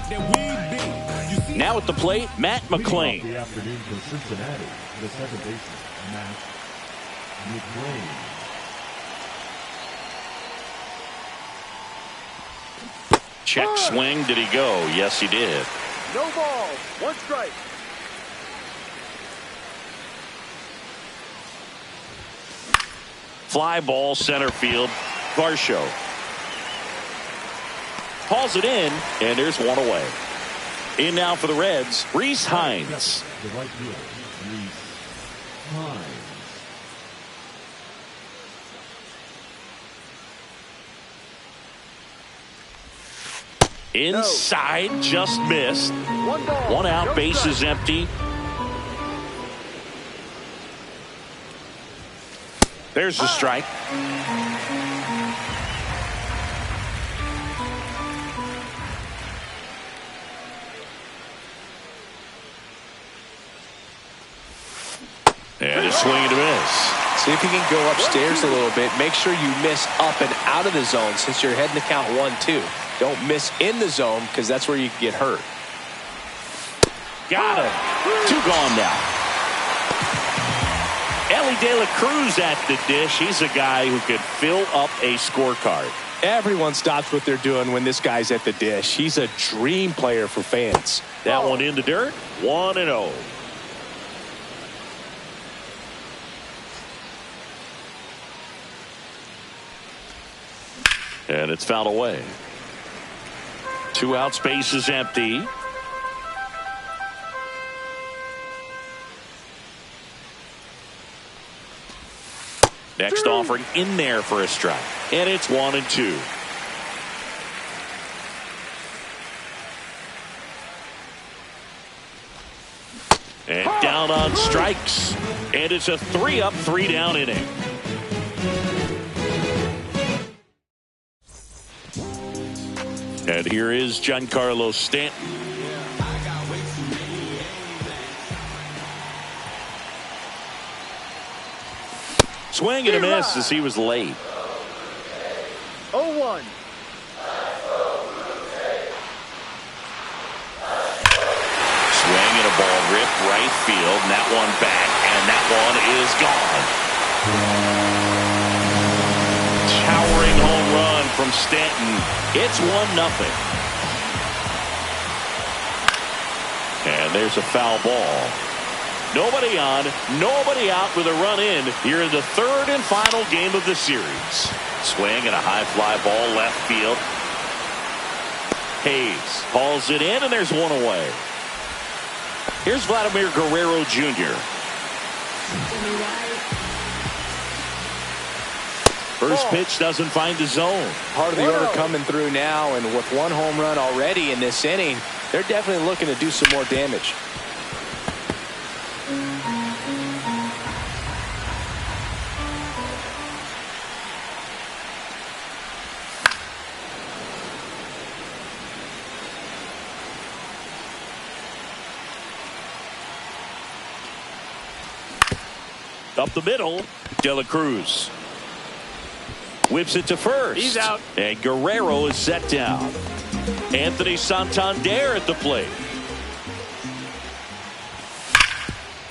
Now at the plate, Matt McLean. The afternoon for Cincinnati, the second baseman, Matt McLean. Check swing. Did he go? Yes, he did. No ball. One strike. Fly ball center field. Varsho hauls it in, and there's one away. In now for the Reds, Rhys Hines. The right fielder, Rhys Hines. Inside, just missed. One ball. One out, No bases strike. empty. There's the strike. And a swing and a miss. See if you can go upstairs a little bit. Make sure you miss up and out of the zone since you're heading to count 1-2. Don't miss in the zone because that's where you can get hurt. Got him. Two gone now. Ellie De La Cruz at the dish. He's a guy who could fill up a scorecard. Everyone stops what they're doing when this guy's at the dish. He's a dream player for fans. That one in the dirt. 1-0. And it's fouled away. Two outs, base is empty. Next offering in there for a strike. And it's 1-2. And down on strikes. And it's a 3-up, 3-down inning. And here is Giancarlo Stanton. Swing and a miss as he was late. 0-1. Swing and a ball ripped right field. And that one back. And that one is gone. Towering home run from Stanton. It's 1-0. And there's a foul ball. Nobody on, nobody out with a run in here in the third and final game of the series. Swing and a high fly ball left field. Hayes hauls it in, and there's one away. Here's Vladimir Guerrero Jr. First pitch doesn't find the zone. Part of the order coming through now, and with one home run already in this inning, they're definitely looking to do some more damage. Up the middle, De La Cruz whips it to first. He's out. And Guerrero is set down. Anthony Santander at the plate.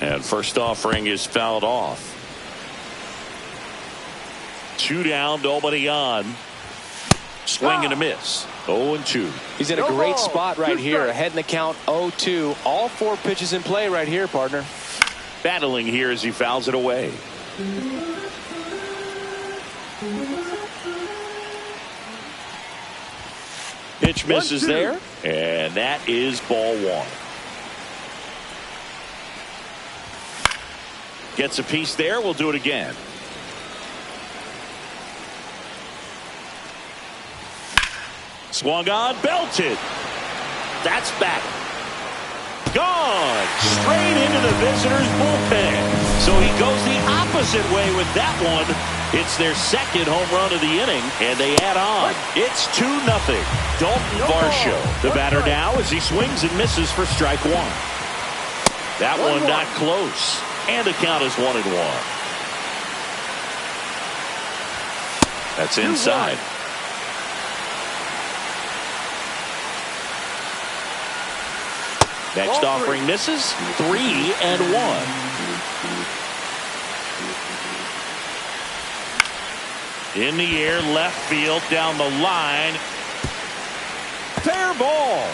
And first offering is fouled off. Two down, nobody on. Swing and a miss. 0-2. He's in a great spot right here. Ahead in the count 0-2. All four pitches in play right here, partner. Battling here as he fouls it away. Pitch misses there, and that is ball one. Gets a piece there. We'll do it again. Swung on, belted. That's back. Gone straight into the visitors' bullpen. So he goes the opposite way with that one. It's their second home run of the inning, and they add on. It's 2-0. Dalton Varsho, the batter now, as he swings and misses for strike one. That one not close, and the count is 1-1. That's inside. Next offering misses. 3-1. In the air, left field, down the line. Fair ball.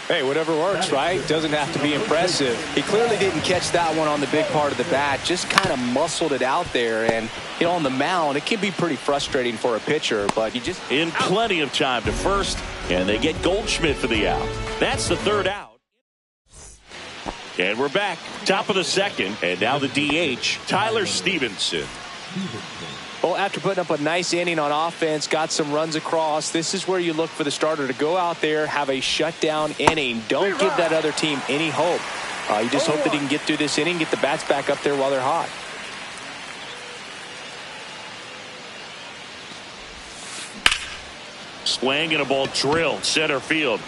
Hey, whatever works, right? Doesn't have to be impressive. He clearly didn't catch that one on the big part of the bat. Just kind of muscled it out there. And, you know, on the mound, it can be pretty frustrating for a pitcher. But he just... In plenty of time to first. And they get Goldschmidt for the out. That's the third out. And we're back. Top of the second. And now the DH, Tyler Stevenson. Well, after putting up a nice inning on offense, got some runs across, this is where you look for the starter to go out there, have a shutdown inning. Don't give that other team any hope. You just hope that he can get through this inning, get the bats back up there while they're hot. Swing and a ball drilled center field.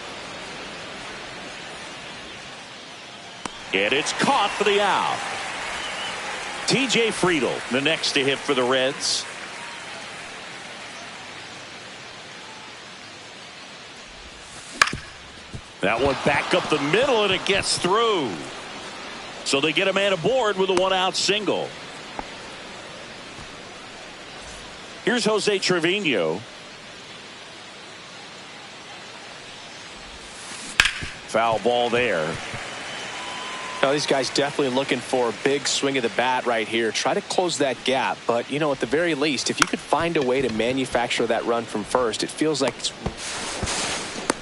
And it's caught for the out. TJ Friedl, the next to hit for the Reds. That one back up the middle, and it gets through. So they get a man aboard with a one-out single. Here's Jose Trevino. Foul ball there. Now, these guys definitely looking for a big swing of the bat right here. Try to close that gap. But, you know, at the very least, if you could find a way to manufacture that run from first, it feels like it's...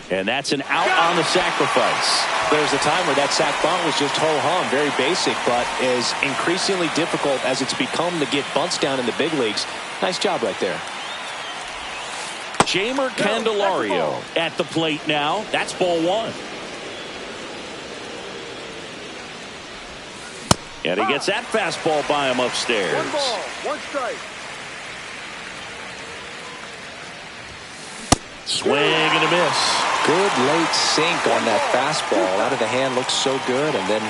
And that's an out on the sacrifice. There's a time where that sac bunt was just ho-hum, very basic, but is increasingly difficult as it's become to get bunts down in the big leagues. Nice job right there. Jamer Candelario at the plate now. That's ball one. And he gets that fastball by him upstairs. 1 ball, 1 strike. Swing and a miss. Good late sink on that fastball. Out of the hand, looks so good. And then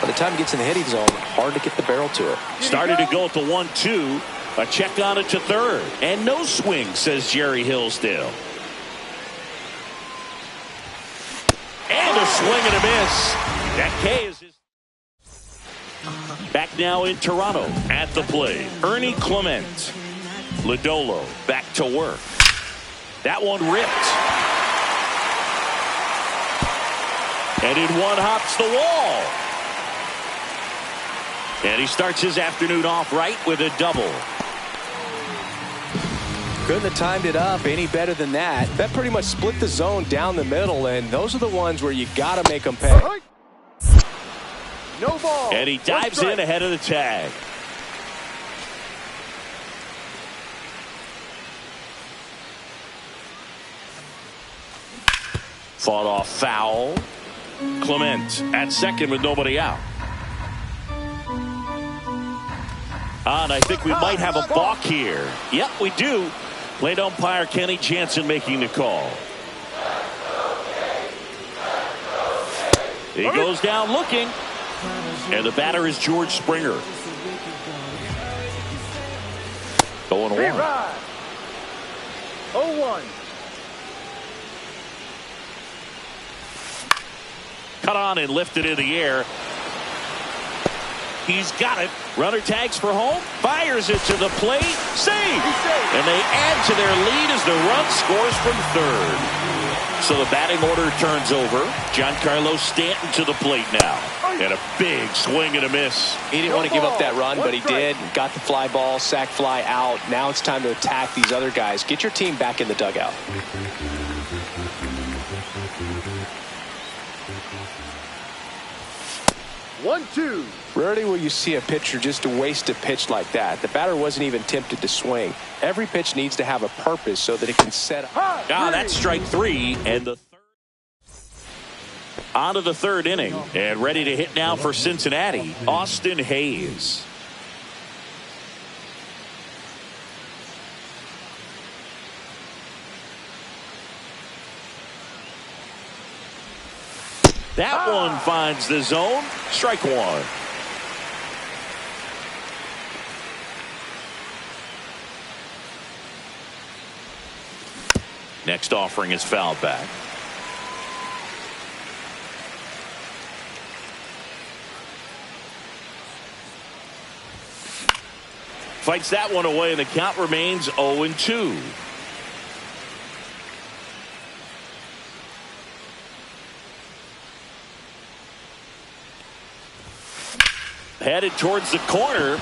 by the time it gets in the hitting zone, hard to get the barrel to it. Started to go at the 1-2. A check on it to third. And no swing, says Jerry Hillsdale. And a swing and a miss. That K is his. Back now in Toronto at the plate. Ernie Clement. Lodolo back to work. That one ripped. And in one hops the wall. And he starts his afternoon off right with a double. Couldn't have timed it up any better than that. That pretty much split the zone down the middle, and those are the ones where you got to make them pay. No ball. And he dives in ahead of the tag. Fought off foul. Clement at second with nobody out. And I think we might have a balk here. Yep, we do. Plate umpire Kenny Jansen making the call. He goes down looking. And the batter is George Springer. Going one. 0-1. Cut on and lifted in the air. He's got it. Runner tags for home. Fires it to the plate. Save. And they add to their lead as the run scores from third. So the batting order turns over. Giancarlo Stanton to the plate now. And a big swing and a miss. He didn't want to give up that run, but he did. Got the fly ball, sac fly out. Now it's time to attack these other guys. Get your team back in the dugout. 1-2. Rarely will you see a pitcher just waste a pitch like that. The batter wasn't even tempted to swing. Every pitch needs to have a purpose so that it can set up. That's strike three. And the on to the third inning. And ready to hit now for Cincinnati, Austin Hayes. That one finds the zone. Strike one. Next offering is fouled back. Fights that one away, and the count remains 0-2. Headed towards the corner.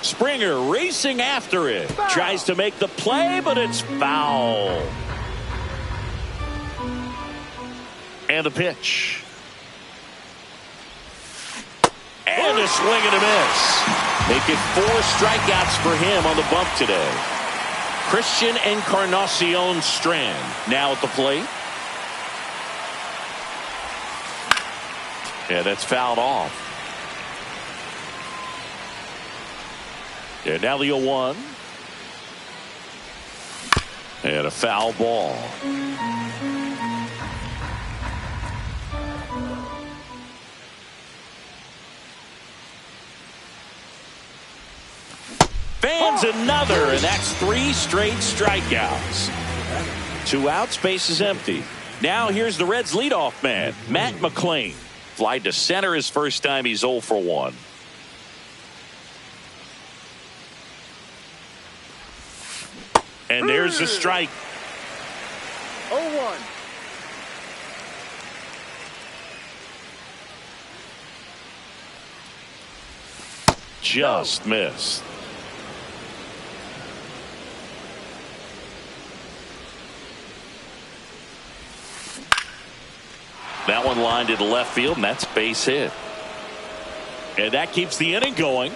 Springer racing after it. Foul. Tries to make the play, but it's foul. And the pitch. And a swing and a miss. Make it 4 strikeouts for him on the bump today. Christian Encarnacion Strand now at the plate. Yeah, that's fouled off. And now the 0-1. And a foul ball. Fans another, and that's 3 straight strikeouts. 2 outs, base is empty. Now here's the Reds' leadoff man, Matt McLean. Flied to center his first time. He's 0 for 1. And there's a strike. 0-1. Just missed. That one lined into left field, and that's base hit. And that keeps the inning going.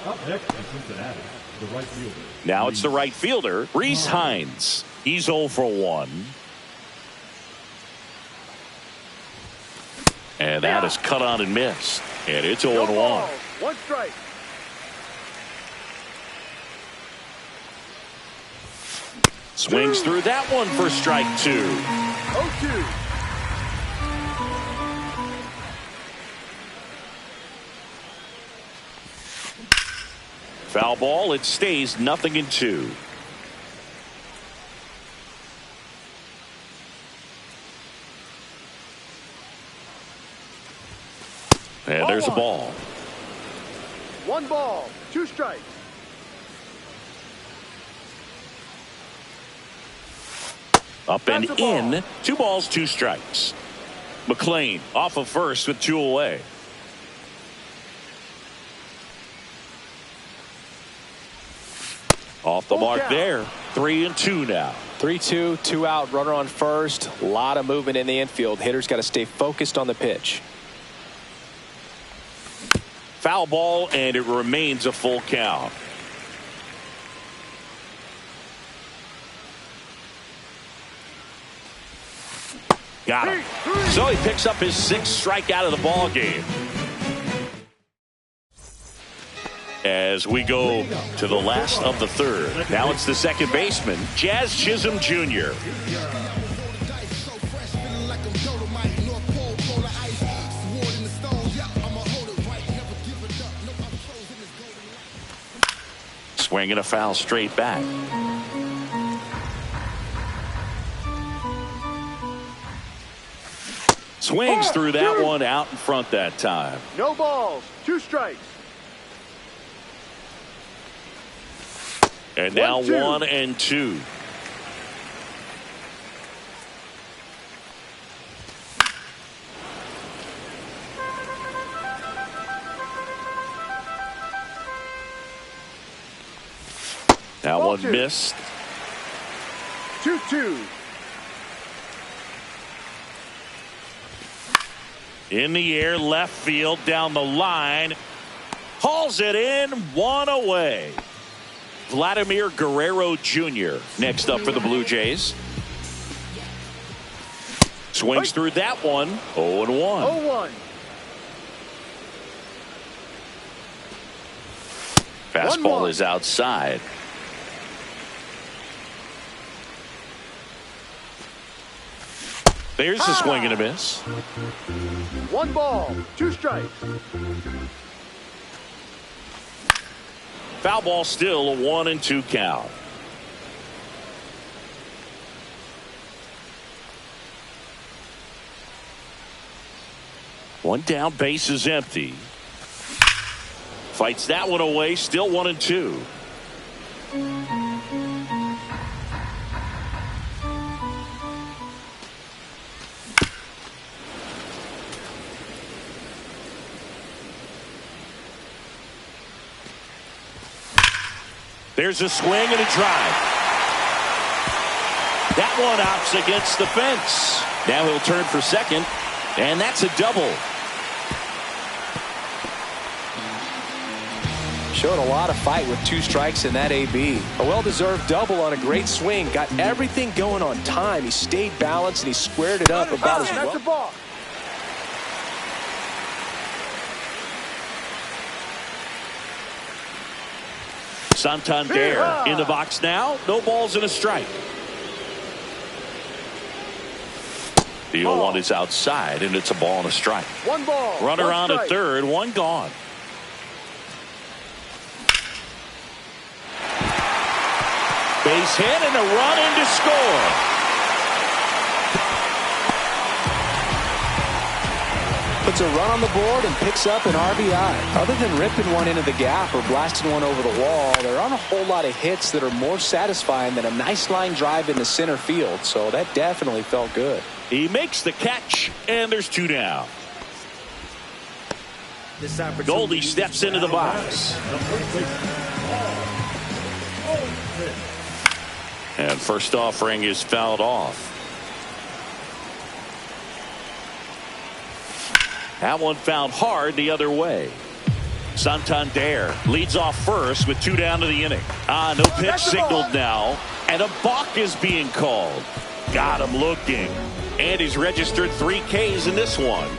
Up next in Cincinnati, the right fielder. Now it's the right fielder, Rhys Hines. He's 0 for 1. And that is cut on and missed. And it's 0-1. No ball. 1 strike. Swings through that one for strike 2. 0-2. Foul ball. It stays 0-2. And there's a ball. 1 ball, 2 strikes. Up and in. 2 balls, 2 strikes. McLean off of first with 2 away. Off the mark there. 3-2 now. 3-2, 2 out, runner on first. A lot of movement in the infield. Hitter's got to stay focused on the pitch. Foul ball, and it remains a full count. Got him. So he picks up his 6th strikeout of the ball game. As we go to the last of the 3rd. Now it's the second baseman, Jazz Chisholm Jr. Swinging a foul straight back. Swings through that one out in front that time. No balls, 2 strikes. And now 1-2. That one missed. 2-2. In the air, left field, down the line. Hauls it in, 1 away. Vladimir Guerrero Jr. next up for the Blue Jays. Swings through that one. 0-1. 0-1. Fastball is outside. There's the swing and a miss. 1 ball, 2 strikes. Foul ball, still a 1-2 count. One down, base is empty. Fights that one away, still 1-2. There's a swing and a drive. That one opts against the fence. Now he'll turn for second, and that's a double. Showed a lot of fight with 2 strikes in that AB. A well-deserved double on a great swing. Got everything going on time. He stayed balanced and he squared it up about as well. That's the ball. Santander in the box now. No balls and a strike. The 0-1 is outside, and it's a ball and a strike. 1 ball. Runner 1 on strike. at third, 1 gone. Base hit and a run in to score. Puts a run on the board and picks up an RBI. Other than ripping one into the gap or blasting one over the wall, there aren't a whole lot of hits that are more satisfying than a nice line drive into center field. So that definitely felt good. He makes the catch, and there's 2 down. Goldie steps into the box. And first offering is fouled off. That one fouled hard the other way. Santander leads off first with 2 down to the inning. No pitch signaled now, and a balk is being called. Got him looking, and he's registered 3 Ks in this one.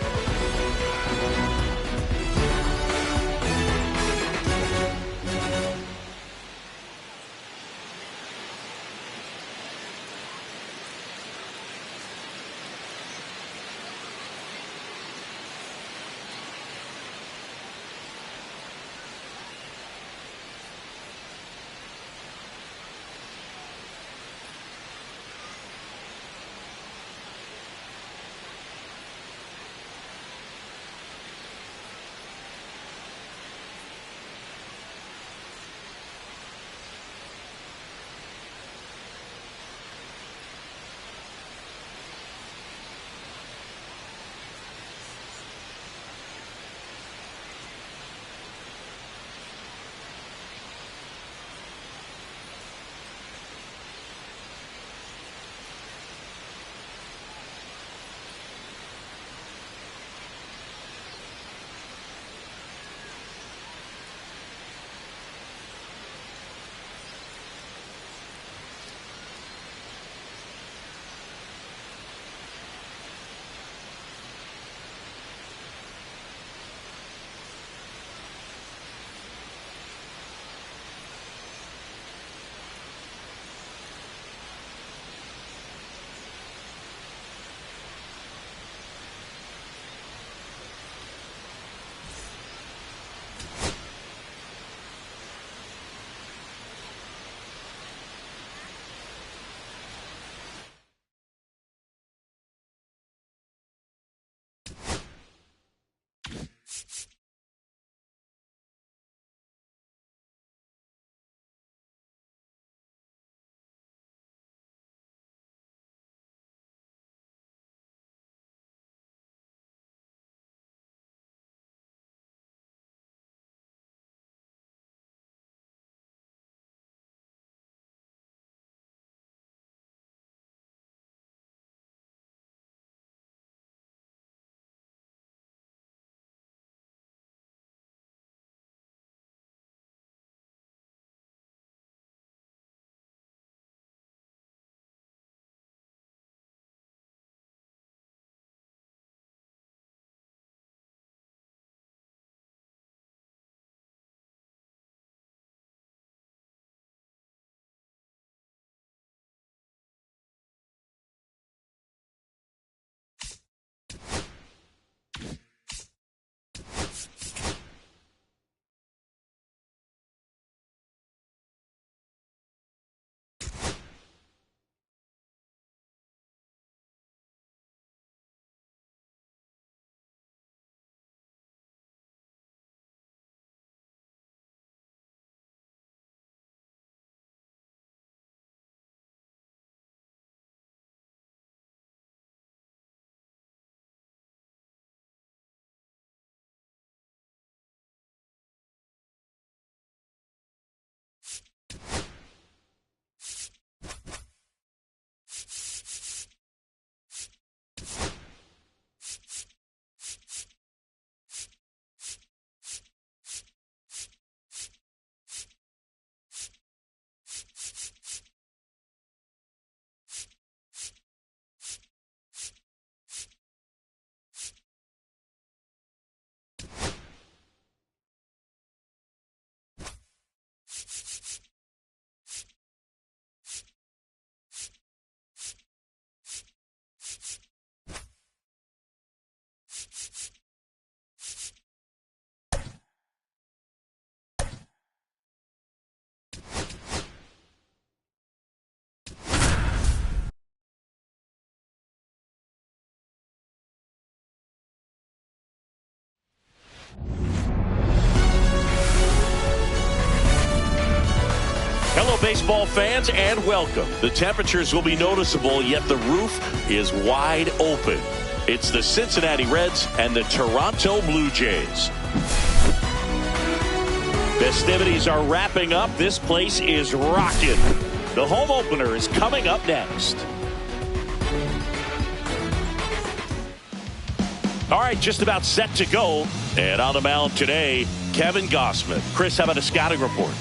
baseball fans, and welcome. The temperatures will be noticeable, yet the roof is wide open. It's the Cincinnati Reds and the Toronto Blue Jays. Festivities are wrapping up. This place is rocking. The home opener is coming up next. All right, just about set to go. And on the mound today, Kevin Gausman. Chris, how about a scouting report?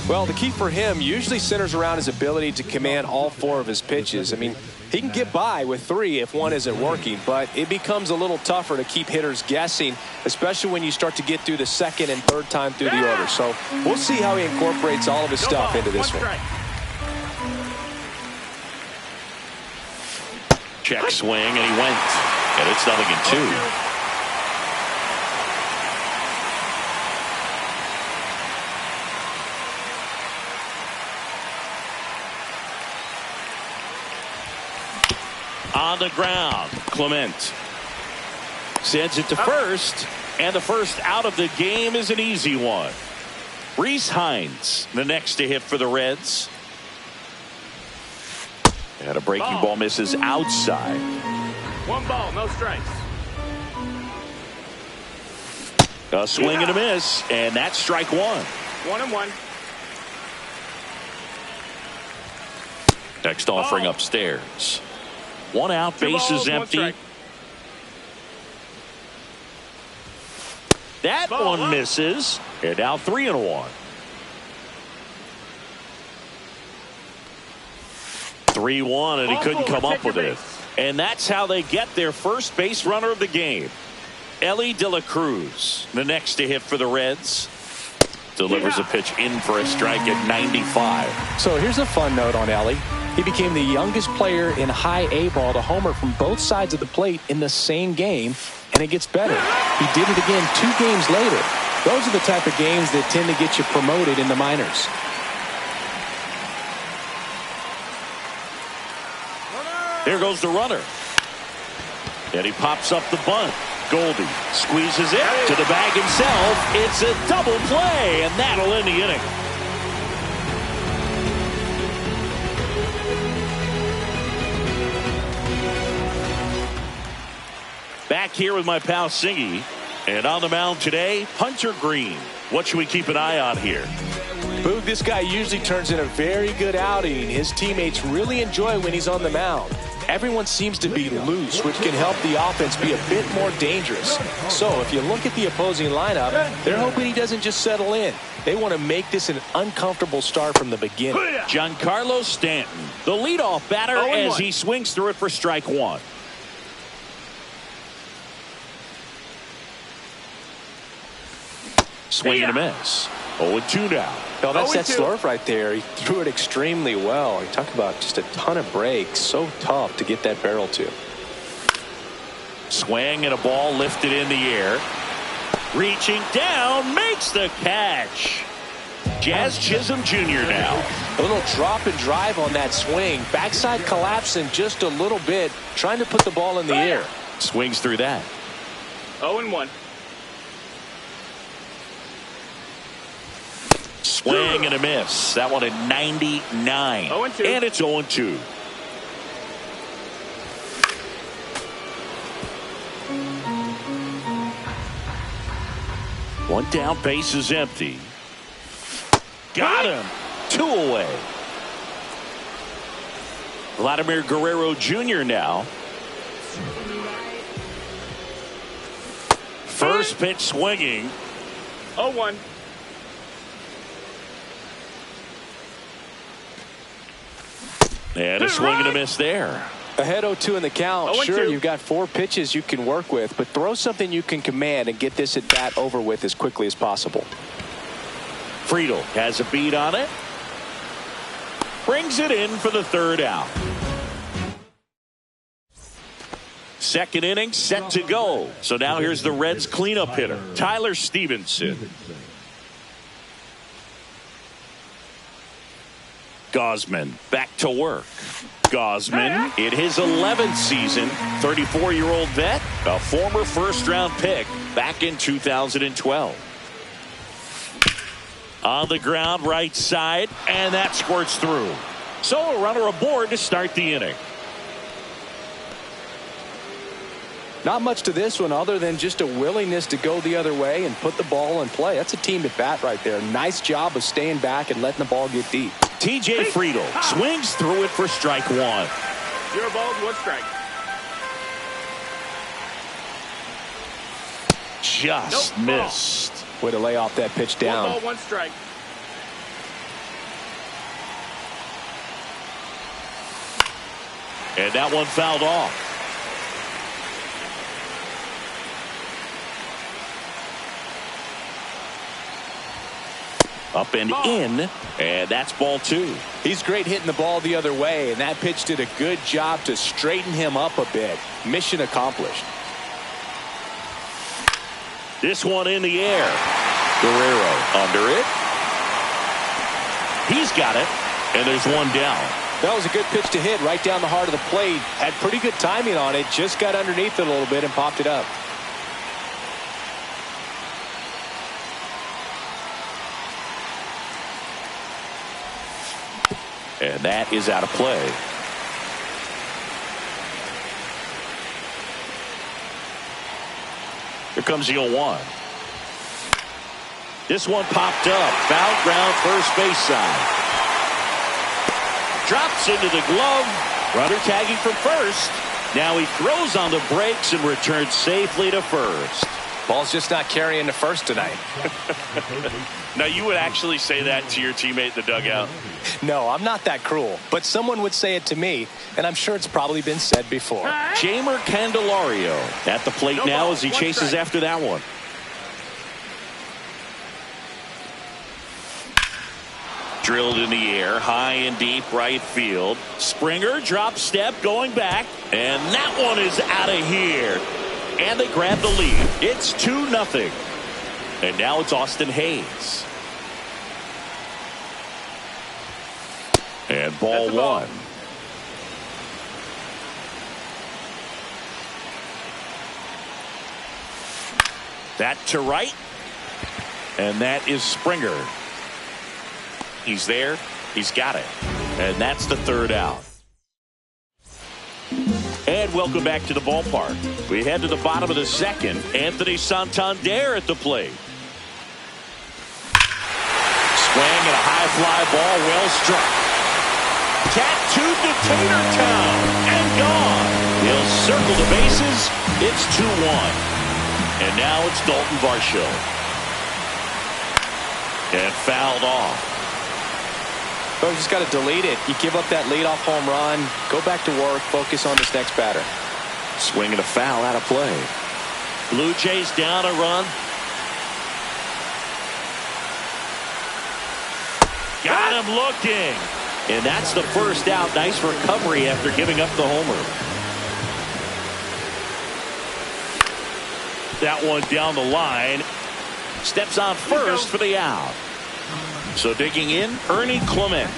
Well, the key for him usually centers around his ability to command all four of his pitches. I mean, he can get by with three if one isn't working, but it becomes a little tougher to keep hitters guessing, especially when you start to get through the second and third time through the order. So we'll see how he incorporates all of his stuff into this one. Check swing, and he went. And it's 0-2. On the ground, Clement sends it to first, and the first out of the game is an easy one. Rhys Hines, the next to hit for the Reds. And a breaking ball misses outside. 1 ball, no strikes. A swing and a miss, and that's strike one. 1-1. Next offering upstairs. 1 out, bases empty. That one misses, and now 3-1. 3-1, and he couldn't come up with it. And that's how they get their first base runner of the game. Ellie De La Cruz, the next to hit for the Reds. Delivers a pitch in for a strike at 95. So here's a fun note on Ellie. He became the youngest player in high A ball to homer from both sides of the plate in the same game, and it gets better. He did it again 2 games later. Those are the type of games that tend to get you promoted in the minors. Here goes the runner. And he pops up the bunt. Goldie squeezes it to the bag himself. It's a double play, and that'll end the inning. Back here with my pal Singy. And on the mound today, Hunter Green. What should we keep an eye on here? Boog, this guy usually turns in a very good outing. His teammates really enjoy when he's on the mound. Everyone seems to be loose, which can help the offense be a bit more dangerous. So if you look at the opposing lineup, they're hoping he doesn't just settle in. They want to make this an uncomfortable start from the beginning. Giancarlo Stanton, the leadoff batter, as he swings through it for strike one. Swing and a miss. 0-2 now. No, that's that slurve right there. He threw it extremely well. You talk about just a ton of breaks. So tough to get that barrel to. Swing and a ball lifted in the air. Reaching down, makes the catch. Jazz Chisholm Jr. now. A little drop and drive on that swing. Backside collapsing just a little bit, trying to put the ball in the air. Swings through that. 0-1. Swing and a miss. That one at 99. 0-2. And it's 0-2. One down, base is empty. Got him. 2 away. Vladimir Guerrero Jr. now. First pitch swinging. 0-1. And a swing and a miss there. Ahead 0-2 in the count. Sure, you've got 4 pitches you can work with, but throw something you can command and get this at bat over with as quickly as possible. Friedel has a beat on it. Brings it in for the 3rd out. Second inning set to go. So now here's the Reds cleanup hitter, Tyler Stevenson. Gausman back to work. Gausman in his 11th season, 34-year-old vet, a former first-round pick back in 2012. On the ground, right side, and that squirts through. So a runner aboard to start the inning. Not much to this one other than just a willingness to go the other way and put the ball in play. That's a team at bat right there. Nice job of staying back and letting the ball get deep. TJ Friedel swings through it for strike one. 0 balls, 1 strike. Just missed. Way to lay off that pitch down. 1 ball, 1 strike. And that one fouled off. Up and in, and that's ball 2. He's great hitting the ball the other way, and that pitch did a good job to straighten him up a bit. Mission accomplished. This one in the air. Guerrero under it. He's got it, and there's one down. That was a good pitch to hit right down the heart of the plate. Had pretty good timing on it. Just got underneath it a little bit and popped it up. And that is out of play. Here comes the 0-1. This one popped up. Foul ground, first base side. Drops into the glove. Runner tagging from first. Now he throws on the brakes and returns safely to first. Ball's just not carrying to first tonight. Now, you would actually say that to your teammate in the dugout? No, I'm not that cruel. But someone would say it to me, and I'm sure it's probably been said before. Jamer Candelario at the plate now as he chases after that one. Drilled in the air, high and deep right field. Springer drop step going back, and that one is out of here. And they grab the lead. It's 2-0. And now it's Austin Hayes. And ball 1. That to right. And that is Springer. He's there. He's got it. And that's the 3rd out. And welcome back to the ballpark. We head to the bottom of the 2nd. Anthony Santander at the plate. Swing and a high fly ball, well struck. Cat-tooth to Tater Town and gone. He'll circle the bases. It's 2-1. And now it's Dalton Varsho. And fouled off. But you just got to delete it. You give up that leadoff home run. Go back to work. Focus on this next batter. Swing and a foul out of play. Blue Jays down a run. Got him looking. And that's the first out. Nice recovery after giving up the homer. That one down the line. Steps on first for the out. So digging in, Ernie Clement.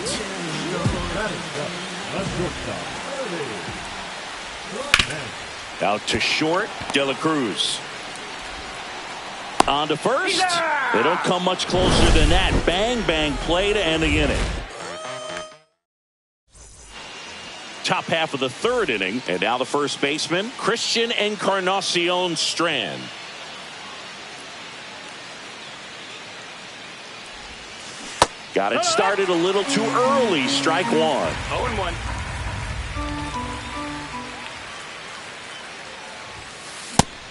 Out to short, De La Cruz. On to first. They don't come much closer than that. Bang, bang play to end the inning. Top half of the 3rd inning. And now the first baseman, Christian Encarnacion Strand. Got it started a little too early. Strike 1. 0-1.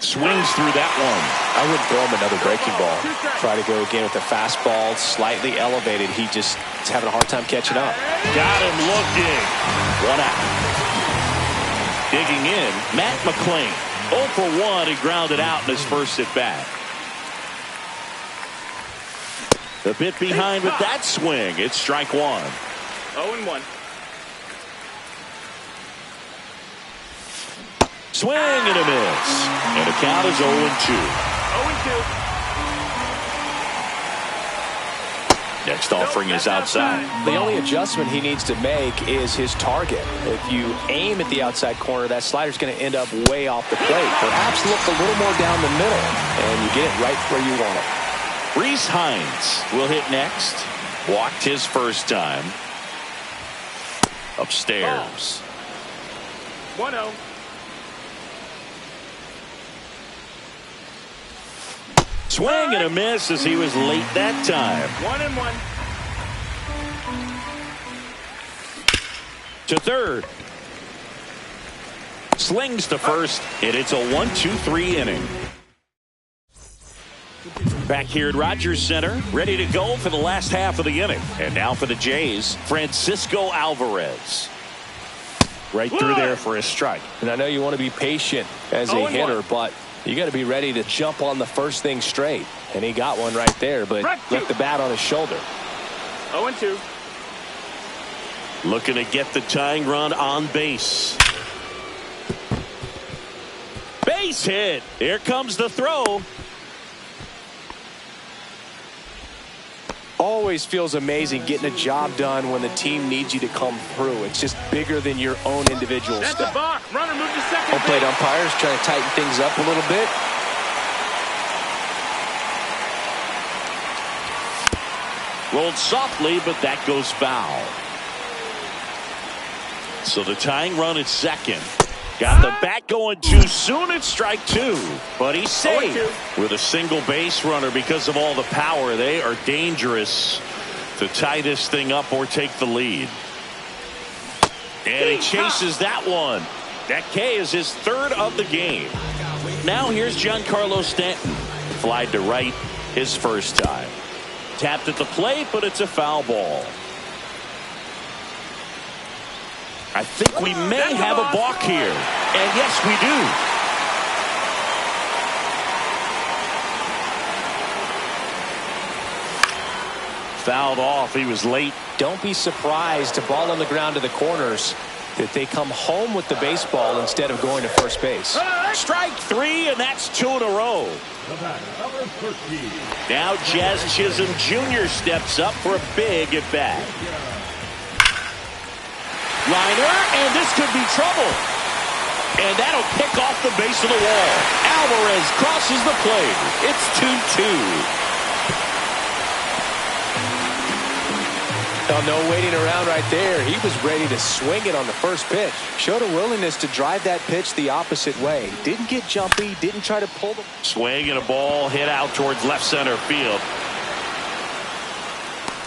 Swings through that one. I wouldn't throw him another breaking ball. Try to go again with the fastball, slightly elevated. He just is having a hard time catching up. Got him looking. 1 out. Digging in, Matt McClain. 0 for 1. He grounded out in his first at bat. A bit behind with that swing. It's strike 1. 0-1. Swing and a miss. And the count is 0-2. 0-2. Next offering is outside. The only adjustment he needs to make is his target. If you aim at the outside corner, that slider's going to end up way off the plate. Perhaps look a little more down the middle, and you get it right where you want it. Reese Hines will hit next. Walked his first time. Upstairs. 1-0. Swing and a miss as he was late that time. 1-1. To third. Slings to first, and it's a 1-2-3 inning. Back here at Rogers Center, ready to go for the last half of the inning. And now for the Jays, Francisco Alvarez. Right through there for a strike. And I know you want to be patient as a hitter, but you got to be ready to jump on the first thing straight. And he got one right there, but left the bat on his shoulder. 0-2. Looking to get the tying run on base. Base hit. Here comes the throw. Always feels amazing getting a job done when the team needs you to come through. It's just bigger than your own individual That's stuff. a balk. Runner move to second. Home plate umpires trying to tighten things up a little bit. Rolled softly, but that goes foul. So the tying run at second. Got the bat going too soon at strike two. But he's safe with a single base runner because of all the power. They are dangerous to tie this thing up or take the lead. And he chases that one. That K is his third of the game. Now here's Giancarlo Stanton. Flied to right his first time. Tapped at the plate, but it's a foul ball. I think we may have a balk here. And yes, we do. Fouled off. He was late. Don't be surprised to ball on the ground to the corners that they come home with the baseball instead of going to first base. Strike three, and that's two in a row. Now Jazz Chisholm Jr. steps up for a big at bat. Liner, and this could be trouble. And that'll pick off the base of the wall. Alvarez crosses the plate. It's 2-2. Oh, no waiting around right there. He was ready to swing it on the first pitch. Showed a willingness to drive that pitch the opposite way. Didn't get jumpy. Didn't try to pull the swing, and a ball hit out towards left center field.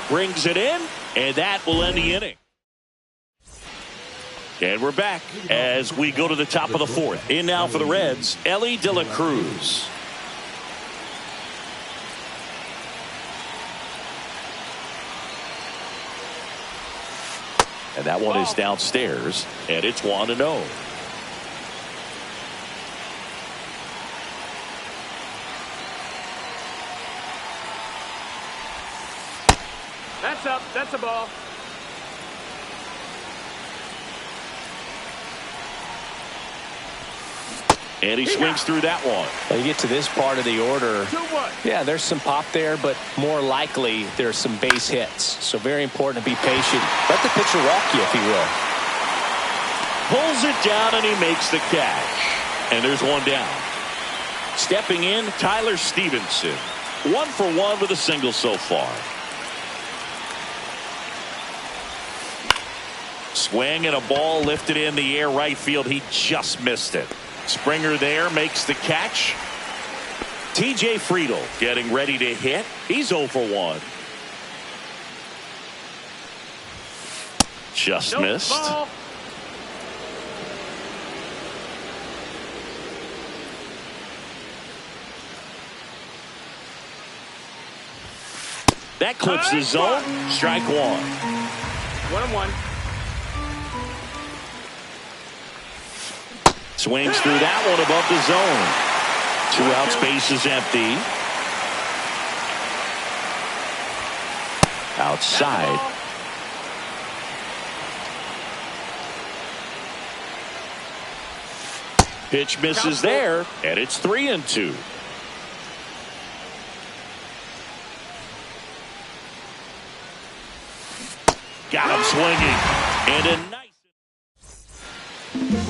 Brings it in, and that will end the inning. And we're back as we go to the top of the fourth. In now for the Reds, Ellie De La Cruz. And that one is downstairs, and it's 1-0. That's up. That's a ball. And he swings through that one. Well, you get to this part of the order. Yeah, there's some pop there, but more likely there's some base hits. So very important to be patient. Let the pitcher walk you, if he will. Pulls it down, and he makes the catch. And there's one down. Stepping in, Tyler Stevenson. 1 for 1 with a single so far. Swing, and a ball lifted in the air right field. He just missed it. Springer there makes the catch. TJ Friedel getting ready to hit. He's 0 for 1. Just missed. Ball. That clips the zone. Strike one. 1-1. Swings through that one above the zone. 2 outs, base is empty. Outside. Pitch misses there, and it's 3-2. Got him swinging, and a nice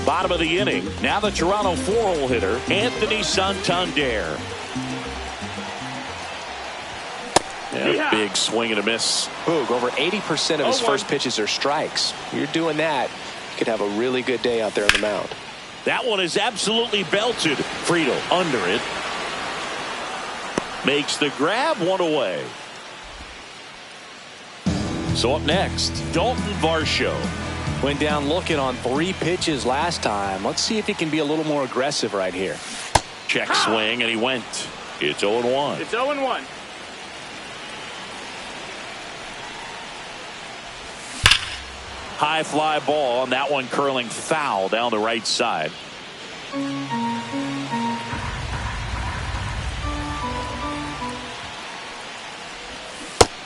bottom of the inning. Now the Toronto 4-hole hitter, Anthony Santander. Yeah, big swing and a miss. Boog, over 80% of his first pitches are strikes. You're doing that, you could have a really good day out there on the mound. That one is absolutely belted. Friedel under it. Makes the grab, one away. So up next, Dalton Varsho. Went down looking on 3 pitches last time. Let's see if he can be a little more aggressive right here. Check swing, and he went. It's 0-1. It's 0-1. High fly ball, and that one curling foul down the right side.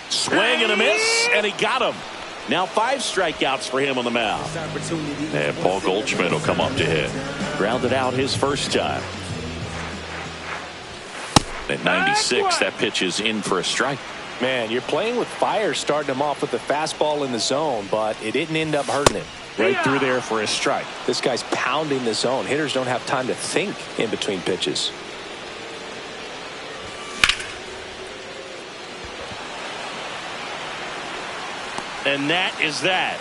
Swing and a miss, and he got him. Now 5 strikeouts for him on the mound. And Paul Goldschmidt will come up to hit. Grounded out his first time. At 96, that pitch is in for a strike. Man, you're playing with fire, starting him off with the fastball in the zone, but it didn't end up hurting him. Right through there for a strike. This guy's pounding the zone. Hitters don't have time to think in between pitches. And that is that.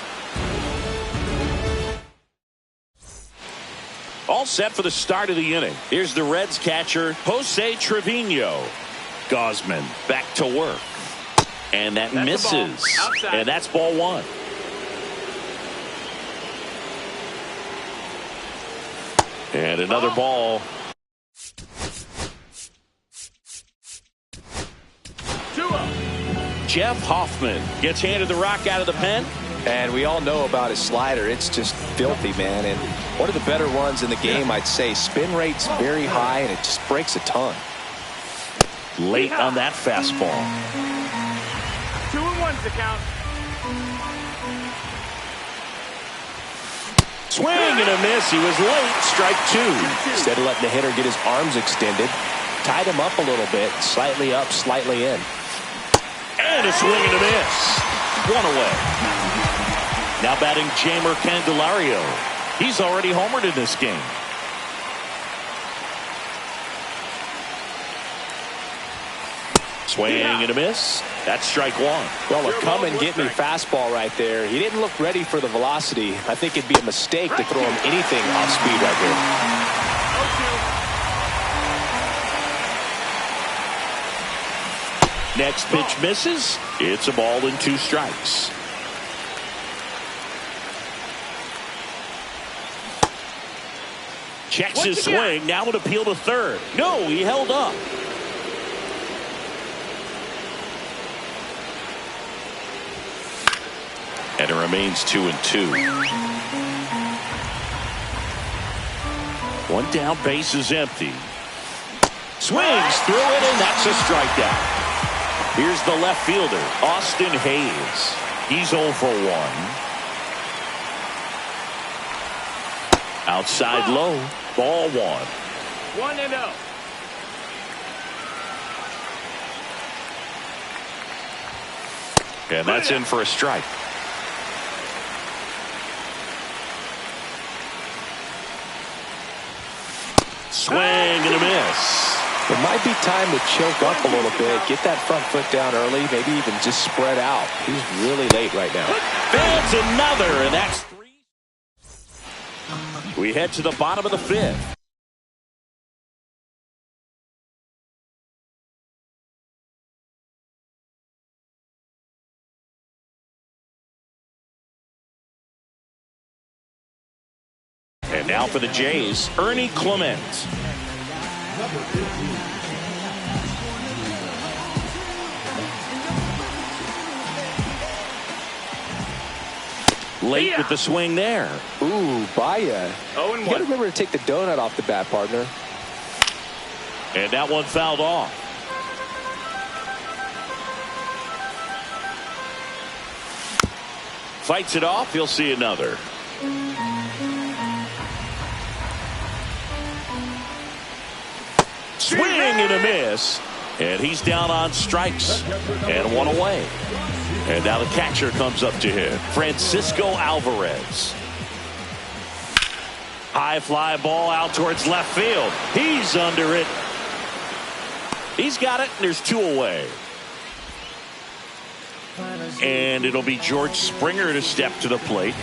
All set for the start of the inning. Here's the Reds catcher, Jose Trevino. Gausman back to work. And that misses. And that's ball 1. And another ball. Jeff Hoffman gets handed the rock out of the pen. And we all know about his slider. It's just filthy, man. And one of the better ones in the game, I'd say. Spin rate's very high, and it just breaks a ton. Late on that fastball. 2-1's the count. Swing and a miss. He was late. Strike 2. Instead of letting the hitter get his arms extended, tied him up a little bit. Slightly up, slightly in. And a swing and a miss. 1 away. Now batting Jamer Candelario. He's already homered in this game. Swing and a miss. That's strike 1. Well, a come and get me fastball right there. He didn't look ready for the velocity. I think it'd be a mistake to throw him anything off speed right here. Next pitch misses. It's a ball and 2 strikes. Checks his swing. Now an appeal to third. No, he held up. And it remains 2-2. 1 down, base is empty. Swings through it, and that's a strikeout. Here's the left fielder, Austin Hayes. He's 0 for 1. Outside low, ball 1. 1-0. And that's in for a strike. Swing and a miss. It might be time to choke up a little bit, get that front foot down early, maybe even just spread out. He's really late right now. That's another, and that's 3. We head to the bottom of the 5th. And now for the Jays, Ernie Clement. Late with the swing there. Ooh, Baya. 0-1. You got to remember to take the donut off the bat, partner. And that one fouled off. Fights it off. He'll see another. Swing and a miss. And he's down on strikes. And 1 away. And now the catcher comes up to him, Francisco Alvarez. High fly ball out towards left field. He's under it. He's got it, and there's 2 away. And it'll be George Springer to step to the plate.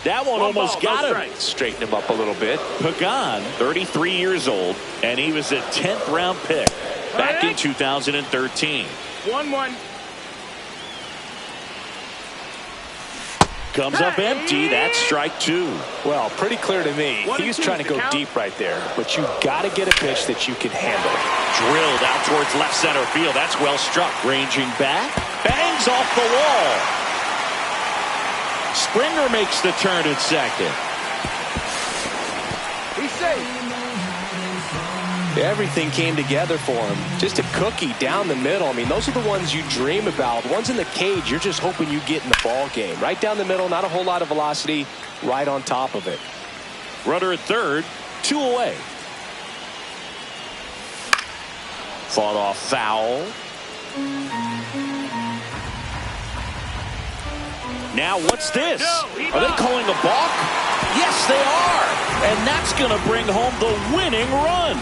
That one almost got him. Straighten him up a little bit. Pagan, 33 years old, and he was a 10th round pick back in 2013. 1-1. Comes up empty. That's strike two. Well, pretty clear to me. He was trying to go deep right there, but you got to get a pitch that you can handle. Drilled out towards left center field. That's well struck. Ranging back. Bangs off the wall. Springer makes the turn at second. He's safe. Everything came together for him. Just a cookie down the middle. I mean, those are the ones you dream about. The ones in the cage, you're just hoping you get in the ball game. Right down the middle, not a whole lot of velocity, right on top of it. Runner at third, 2 away. Fought off foul. Now what's this? Are they calling a balk? Yes, they are. And that's going to bring home the winning run.